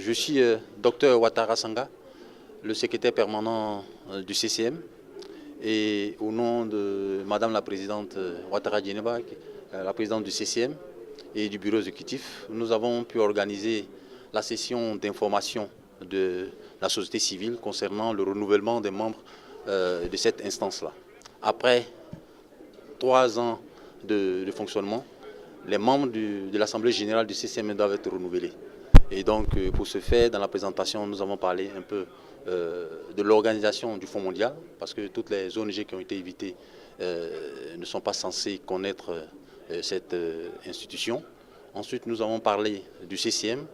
Je suis Dr Ouattara Sanga, le secrétaire permanent du CCM, et au nom de Madame la Présidente Ouattara Djeneba, la Présidente du CCM et du Bureau exécutif, nous avons pu organiser la session d'information de la société civile concernant le renouvellement des membres de cette instance-là. Après 3 ans de fonctionnement, les membres de l'Assemblée générale du CCM doivent être renouvelés. Et donc, pour ce faire, dans la présentation, nous avons parlé un peu de l'organisation du Fonds mondial, parce que toutes les ONG qui ont été invitées ne sont pas censées connaître cette institution. Ensuite, nous avons parlé du CCM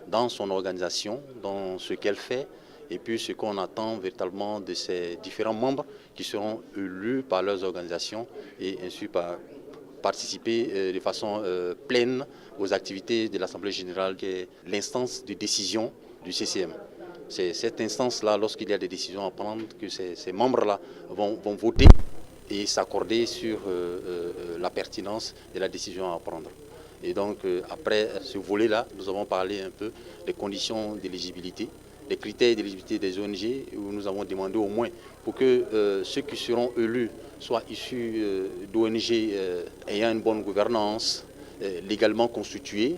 dans son organisation, dans ce qu'elle fait, et puis ce qu'on attend véritablement de ces différents membres qui seront élus par leurs organisations et ainsi participer de façon pleine aux activités de l'Assemblée générale, qui est l'instance de décision du CCM. C'est cette instance-là, lorsqu'il y a des décisions à prendre, que ces membres-là vont voter et s'accorder sur la pertinence de la décision à prendre. Et donc, après ce volet-là, nous avons parlé un peu des conditions d'éligibilité, des critères d'éligibilité des ONG, où nous avons demandé au moins pour que ceux qui seront élus soient issus d'ONG ayant une bonne gouvernance, légalement constituée,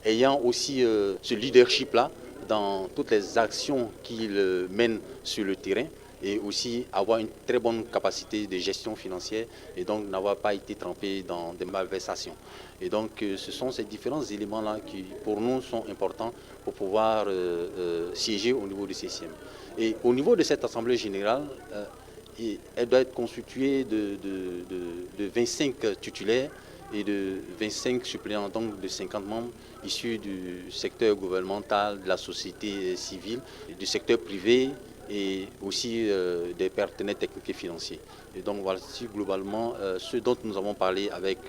ayant aussi ce leadership-là dans toutes les actions qu'ils mènent sur le terrain, et aussi avoir une très bonne capacité de gestion financière et donc n'avoir pas été trempé dans des malversations. Et donc ce sont ces différents éléments-là qui pour nous sont importants pour pouvoir siéger au niveau du CCM. Et au niveau de cette Assemblée générale, elle doit être constituée de 25 titulaires et de 25 suppléants, donc de 50 membres issus du secteur gouvernemental, de la société civile, du secteur privé, et aussi des partenaires techniques et financiers. Et donc voici globalement ce dont nous avons parlé avec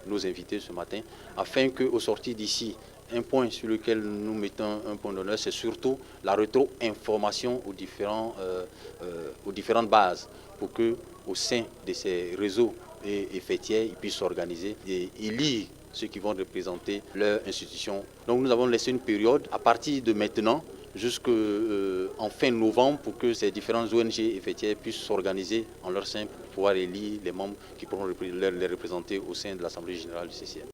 nos invités ce matin, afin qu'au sortir d'ici, un point sur lequel nous mettons un point d'honneur, c'est surtout la rétro-information aux différentes bases, pour qu'au sein de ces réseaux et fêtières, ils puissent s'organiser et élire ceux qui vont représenter leur institution. Donc nous avons laissé une période à partir de maintenant jusqu'en fin novembre pour que ces différentes ONG et fêtières puissent s'organiser en leur sein pour pouvoir élire les membres qui pourront les représenter au sein de l'Assemblée générale du CCM.